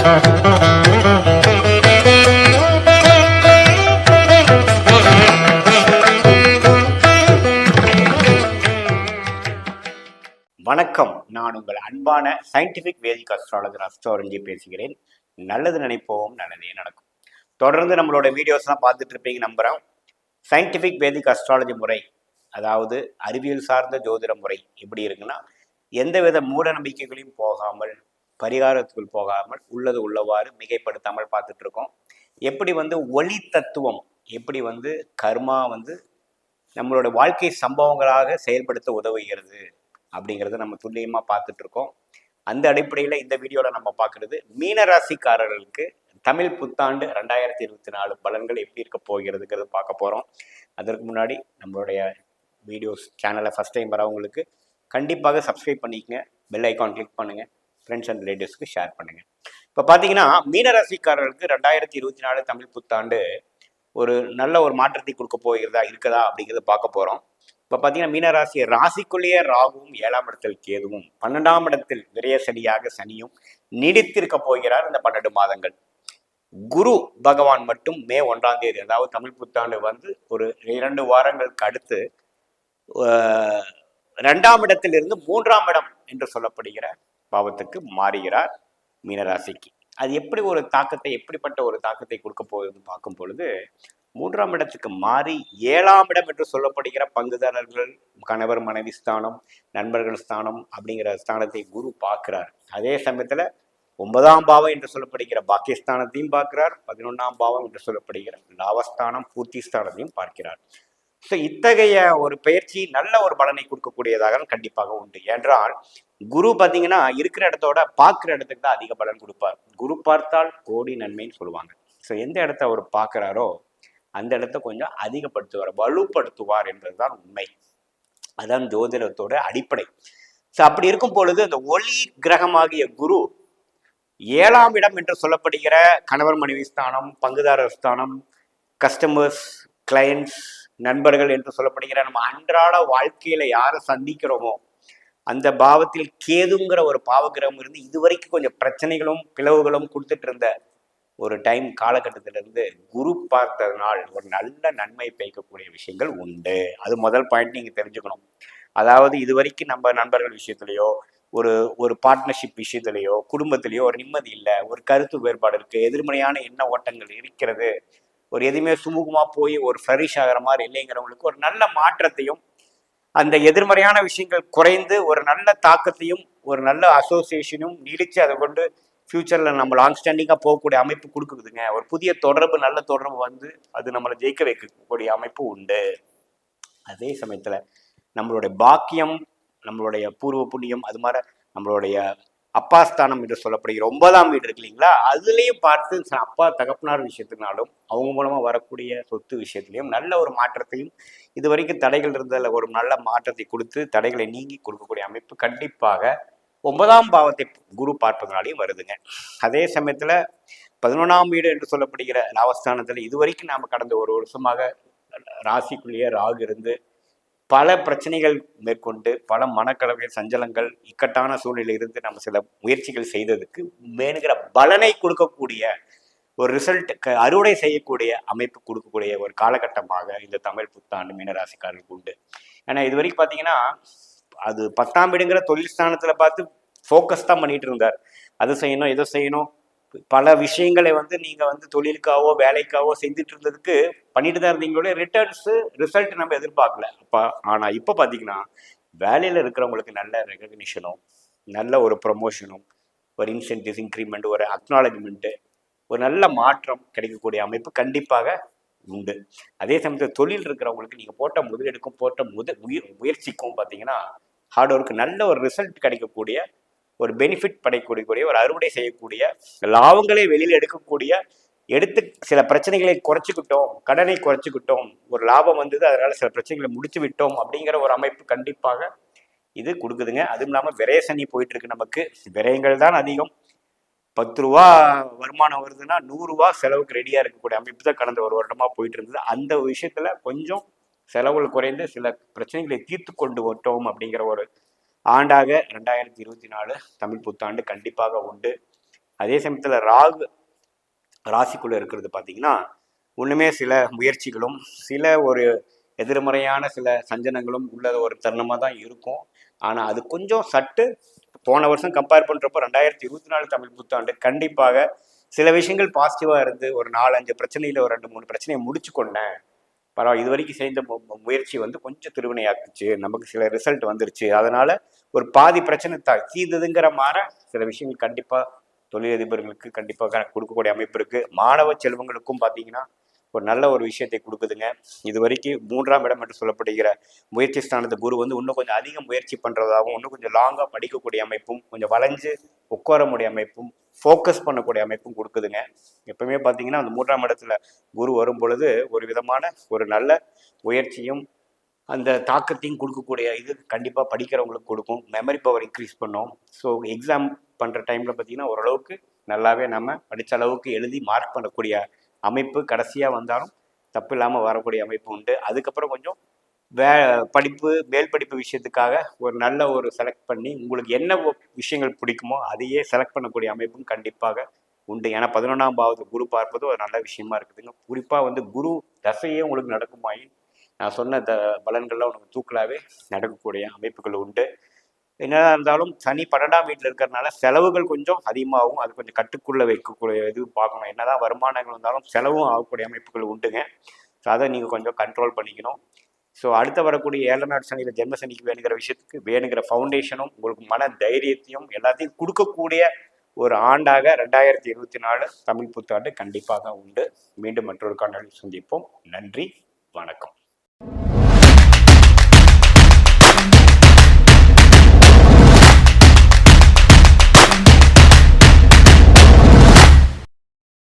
வணக்கம். நான் உங்கள் அன்பான சயின்டிபிக் வேதிக் அஸ்ட்ராலஜர் அஸ்ட்ரோரஞ்சி பேசுகிறேன். நல்லது நினைப்போம், நல்லதே நடக்கும். தொடர்ந்து நம்மளோட வீடியோஸ்லாம் பார்த்துட்டு இருப்பீங்க நம்புகிறோம். சயின்டிபிக் வேதிக் அஸ்ட்ராலஜி முறை, அதாவது அறிவியல் சார்ந்த ஜோதிட முறை எப்படி இருக்குன்னா, எந்தவித மூட நம்பிக்கைகளையும் போகாமல், பரிகாரத்துக்குள் போகாமல், உள்ளது உள்ளவாறு மிகைப்படுத்தாமல் பார்த்துட்டு இருக்கோம். எப்படி ஒளி தத்துவம், எப்படி கர்மா நம்மளோட வாழ்க்கை சம்பவங்களாக செயல்படுத்த உதவுகிறது அப்படிங்கிறத நம்ம துல்லியமாக பார்த்துட்டு இருக்கோம். அந்த அடிப்படையில் இந்த வீடியோவில் நம்ம பார்க்குறது மீனராசிக்காரர்களுக்கு தமிழ் புத்தாண்டு 2024 பலன்கள் எப்படி இருக்க போகிறதுங்கிறது பார்க்க போகிறோம். அதற்கு முன்னாடி நம்மளுடைய வீடியோஸ் சேனலை ஃபஸ்ட் டைம் வரவங்களுக்கு கண்டிப்பாக சப்ஸ்கிரைப் பண்ணிக்கங்க, பெல் ஐக்கான் கிளிக் பண்ணுங்கள், ஃப்ரெண்ட்ஸ் அண்ட் ரிலேட்டிவ்ஸ்க்கு ஷேர் பண்ணுங்கள். இப்போ பார்த்தீங்கன்னா மீனராசிக்காரர்களுக்கு 2024 தமிழ் புத்தாண்டு ஒரு நல்ல ஒரு மாற்றத்தை கொடுக்க இருக்குதா அப்படிங்கிறத பார்க்க போகிறோம். இப்போ பார்த்தீங்கன்னா மீனராசி ராசிக்குள்ளேயே ராகுவும் 7ஆம் இடத்தில் கேதுவும் 12ஆம் இடத்தில் விரயசடியாக சனியும் நீடித்திருக்க போகிறார் இந்த 12 மாதங்கள். குரு பகவான் மட்டும் மே 1ஆம் தேதி, அதாவது தமிழ் புத்தாண்டு ஒரு 2 வாரங்களுக்கு அடுத்து 2ஆம் இடத்திலிருந்து 3ஆம் இடம் என்று சொல்லப்படுகிற பாவத்துக்கு மாறுகிறார் மீனராசிக்கு. அது எப்படிப்பட்ட ஒரு தாக்கத்தை கொடுக்க போகுதுன்னு பார்க்கும் பொழுது, 3ஆம் இடத்துக்கு மாறி 7ஆம் இடம் என்று சொல்லப்படுகிற பங்குதாரர்கள், கணவர் மனைவி ஸ்தானம், நண்பர்கள் ஸ்தானம் அப்படிங்கிற ஸ்தானத்தை குரு பார்க்கிறார். அதே சமயத்தில் 9ஆம் பாவம் என்று சொல்லப்படுகிற பாக்கியஸ்தானத்தையும் பார்க்கிறார். 11ஆம் பாவம் என்று சொல்லப்படுகிற லாபஸ்தானம், பூர்த்தி ஸ்தானத்தையும் பார்க்கிறார். ஸோ இத்தகைய ஒரு பயிற்சி நல்ல ஒரு பலனை கொடுக்கக்கூடியதாக கண்டிப்பாக உண்டு. என்றால் குரு பார்த்தீங்கன்னா இருக்கிற இடத்தோட பார்க்குற இடத்துக்கு தான் அதிக பலன் கொடுப்பார். குரு பார்த்தால் கோடி நன்மைன்னு சொல்லுவாங்க. ஸோ எந்த இடத்த அவர் பார்க்குறாரோ அந்த இடத்த கொஞ்சம் அதிகப்படுத்துவார், வலுப்படுத்துவார் என்பதுதான் உண்மை. அதான் ஜோதிடத்தோட அடிப்படை. ஸோ அப்படி இருக்கும் பொழுது அந்த ஒளி கிரகமாகிய குரு 7ஆம் இடம் என்று சொல்லப்படுகிற கணவர் மனைவி ஸ்தானம், பங்குதாரர் ஸ்தானம், கஸ்டமர்ஸ், கிளையண்ட்ஸ், நண்பர்கள் என்று சொல்லப்படுகிற நம்ம அன்றாட வாழ்க்கையில யாரை சந்திக்கிறோமோ அந்த பாவத்தில் கேதுங்கிற ஒரு பாவகிரகம் இருந்து இதுவரைக்கும் கொஞ்சம் பிரச்சனைகளும் பிளவுகளும் கொடுத்துட்டு இருந்த ஒரு காலகட்டத்திலிருந்து குரு பார்த்ததுனால் ஒரு நல்ல நன்மை பயக்கக்கூடிய விஷயங்கள் உண்டு. அது முதல் பாயிண்ட் நீங்க தெரிஞ்சுக்கணும். அதாவது இதுவரைக்கும் நம்ம நண்பர்கள் விஷயத்திலேயோ, ஒரு பார்ட்னர்ஷிப் விஷயத்திலேயோ, குடும்பத்திலேயோ ஒரு நிம்மதி இல்லை, ஒரு கருத்து வேறுபாடு இருக்கு, எதிர்மறையான எண்ண ஓட்டங்கள் இருக்கிறது, ஒரு எதுவுமே சுமூகமாக போய் ஒரு ஃப்ளரிஷ் ஆகிற மாதிரி இல்லைங்கிறவங்களுக்கு ஒரு நல்ல மாற்றத்தையும், அந்த எதிர்மறையான விஷயங்கள் குறைந்து ஒரு நல்ல தாக்கத்தையும் ஒரு நல்ல அசோசியேஷனும் நீடிச்சு அதை கொண்டு ஃபியூச்சரில் நம்ம லாங் ஸ்டாண்டிங்காக போகக்கூடிய அமைப்பு கொடுக்குதுங்க. ஒரு புதிய தொடர்பு, நல்ல தொடர்பு அது நம்மளை ஜெயிக்க வைக்கக்கூடிய அமைப்பு உண்டு. அதே சமயத்தில் நம்மளுடைய பாக்கியம், நம்மளுடைய பூர்வ புண்ணியம், அது மாதிரி நம்மளுடைய அப்பாஸ்தானம் என்று சொல்லப்படுகிற 9ஆம் வீடு இருக்கு இல்லைங்களா, அதுலேயும் பார்த்து அப்பா தகப்பனார் விஷயத்தினாலும் அவங்க மூலமாக வரக்கூடிய சொத்து விஷயத்திலையும் நல்ல ஒரு மாற்றத்தையும், இது வரைக்கும் தடைகள் இருந்ததில் ஒரு நல்ல மாற்றத்தை கொடுத்து தடைகளை நீங்கி கொடுக்கக்கூடிய அமைப்பு கண்டிப்பாக 9ஆம் பாவத்தை குரு பார்ப்பதனாலையும் வருதுங்க. அதே சமயத்தில் 11ஆம் வீடு என்று சொல்லப்படுகிற லாபஸ்தானத்தில் இதுவரைக்கும் நாம் கடந்த ஒரு வருஷமாக ராசிக்குள்ளேயே ராகு இருந்து பல பிரச்சனைகள் மேற்கொண்டு பல மனக்கலவைகள், சஞ்சலங்கள், இக்கட்டான சூழ்நிலை இருந்து நம்ம சில முயற்சிகள் செய்ததுக்கு வேணுங்கிற பலனை கொடுக்கக்கூடிய ஒரு ரிசல்ட், அறுவடை செய்யக்கூடிய அமைப்பு கொடுக்கக்கூடிய ஒரு காலகட்டமாக இந்த தமிழ் புத்தாண்டு மீனராசிக்காரர்களுக்கு உண்டு. ஏன்னா இது வரைக்கும் பார்த்தீங்கன்னா அது 10ஆம் வீடுங்கிற தொழில் ஸ்தானத்தில் பார்த்து ஃபோக்கஸ் தான் பண்ணிட்டு இருந்தார். அதை செய்யணும், இதை செய்யணும், பல விஷயங்களை நீங்கள் தொழிலுக்காவோ வேலைக்காவோ செஞ்சுட்டு இருந்ததுக்கு பண்ணிட்டு தான் இருந்தீங்களோட ரிசல்ட் நம்ம எதிர்பார்க்கல. ஆனால் இப்போ பார்த்தீங்கன்னா வேலையில் இருக்கிறவங்களுக்கு நல்ல ரெகக்னிஷனும், நல்ல ஒரு ப்ரொமோஷனும், ஒரு இன்சென்டிவ்ஸ், இன்க்ரிமெண்ட், ஒரு அக்னாலஜ்மெண்ட்டு, ஒரு நல்ல மாற்றம் கிடைக்கக்கூடிய அமைப்பு கண்டிப்பாக உண்டு. அதே சமயத்தில் தொழில் இருக்கிறவங்களுக்கு நீங்கள் போட்ட முதலீடுக்கும் முயற்சிக்கும் பார்த்தீங்கன்னா ஹார்ட் ஒர்க்கு நல்ல ஒரு ரிசல்ட் கிடைக்கக்கூடிய, ஒரு பெனிஃபிட் படைக்கக்கூடிய, ஒரு அறுவடை செய்யக்கூடிய, லாபங்களை வெளியில் எடுத்து சில பிரச்சனைகளை குறைச்சிக்கிட்டோம், கடனை குறைச்சிக்கிட்டோம், ஒரு லாபம் வந்தது அதனால சில பிரச்சனைகளை முடிச்சு விட்டோம் அப்படிங்கிற ஒரு அமைப்பு கண்டிப்பாக இது கொடுக்குதுங்க. அதுவும் இல்லாமல் விரயசனி போயிட்டு இருக்கு. நமக்கு விரயங்கள் தான் அதிகம். 10 ரூபா வருமானம் வருதுன்னா 100 ரூபா செலவுக்கு ரெடியா இருக்கக்கூடிய அமைப்பு தான் கடந்த ஒரு வருடமா போயிட்டு இருந்தது. அந்த விஷயத்துல கொஞ்சம் செலவுகள் குறைந்து சில பிரச்சனைகளை தீர்த்து கொண்டு விட்டோம் அப்படிங்கிற ஒரு ஆண்டாக 2024 தமிழ் புத்தாண்டு கண்டிப்பாக உண்டு. அதே சமயத்தில் ராகு ராசிக்குள்ளே இருக்கிறது பார்த்தீங்கன்னா ஒன்றுமே சில முயற்சிகளும் சில ஒரு எதிர்மறையான சில சஞ்சனங்களும் உள்ள ஒரு தருணமாக தான் இருக்கும். ஆனால் அது கொஞ்சம் சட்டு போன வருஷம் கம்பேர் பண்ணுறப்போ 2024 தமிழ் புத்தாண்டு கண்டிப்பாக சில விஷயங்கள் பாசிட்டிவாக இருந்து ஒரு 4-5 பிரச்சனையில் ஒரு 2-3 பிரச்சனையை முடிச்சு கொண்டேன். பரவாயில்ல, இது வரைக்கும் செய்த முயற்சி வந்து கொஞ்சம் திருவினையாக்குச்சு, நமக்கு சில ரிசல்ட் வந்துருச்சு, அதனால ஒரு பாதி பிரச்சனை தீர்ந்ததுங்கிற மாதிரி சில விஷயங்கள் கண்டிப்பாக தொழிலதிபர்களுக்கு கண்டிப்பாக கொடுக்கக்கூடிய அமைப்பு இருக்குது. மாணவ செல்வங்களுக்கும் பார்த்தீங்கன்னா ஒரு நல்ல ஒரு விஷயத்தை கொடுக்குதுங்க. இது வரைக்கும் 3ஆம் இடம் என்று சொல்லப்படுகிற முயற்சி ஸ்தானத்து குரு வந்து இன்னும் கொஞ்சம் அதிக முயற்சி பண்ணுறதாகவும் இன்னும் கொஞ்சம் லாங்காக படிக்கக்கூடிய அமைப்பும் கொஞ்சம் வளைஞ்சு உட்கார முடிய அமைப்பும் ஃபோக்கஸ் பண்ணக்கூடிய அமைப்பும் கொடுக்குதுங்க. எப்பவுமே பார்த்தீங்கன்னா அந்த 3ஆம் இடத்துல குரு வரும் பொழுது ஒரு விதமான ஒரு நல்ல முயற்சியும் அந்த தாக்கத்தையும் கொடுக்கக்கூடிய இது கண்டிப்பாக படிக்கிறவங்களுக்கு கொடுக்கும். மெமரி பவர் இன்க்ரீஸ் பண்ணும். ஸோ எக்ஸாம் பண்ணுற டைமில் பார்த்தீங்கன்னா ஓரளவுக்கு நல்லாவே நம்ம படித்த அளவுக்கு எழுதி மார்க் பண்ணக்கூடிய அமைப்பு கடைசியாக வந்தாலும் தப்பு இல்லாமல் வரக்கூடிய அமைப்பு உண்டு. அதுக்கப்புறம் கொஞ்சம் படிப்பு மேல் படிப்பு விஷயத்துக்காக ஒரு நல்ல ஒரு செலக்ட் பண்ணி உங்களுக்கு என்ன விஷயங்கள் பிடிக்குமோ அதையே செலக்ட் பண்ணக்கூடிய அமைப்பும் கண்டிப்பாக உண்டு. ஏன்னா 11ஆம் பாவத்து குரு பார்ப்பது ஒரு நல்ல விஷயமா இருக்குதுங்க. குறிப்பாக வந்து குரு தசையே உங்களுக்கு நடக்குமாயின் நான் சொன்ன பலன்கள்லாம் உனக்கு தூக்கலாகவே நடக்கக்கூடிய அமைப்புகள் உண்டு. என்னதான் இருந்தாலும் சனி 12ஆம் வீட்டில் இருக்கிறதுனால செலவுகள் கொஞ்சம் அதிகமாகும். அது கொஞ்சம் கட்டுக்குள்ளே வைக்கக்கூடிய இது பார்க்கணும். என்னதான் வருமானங்கள் வந்தாலும் செலவும் ஆகக்கூடிய அமைப்புகள் உண்டுங்க. ஸோ அதை நீங்கள் கொஞ்சம் கண்ட்ரோல் பண்ணிக்கணும். ஸோ அடுத்த வரக்கூடிய 7 நாள் சனியில் ஜென்ம சனிக்கு வேணுங்கிற விஷயத்துக்கு வேணுங்கிற ஃபவுண்டேஷனும் உங்களுக்கு மன தைரியத்தையும் எல்லாத்தையும் கொடுக்கக்கூடிய ஒரு ஆண்டாக 2024 தமிழ் புத்தாண்டு கண்டிப்பாக உண்டு. மீண்டும் மற்றொரு காணொளியில் சந்திப்போம். நன்றி, வணக்கம்.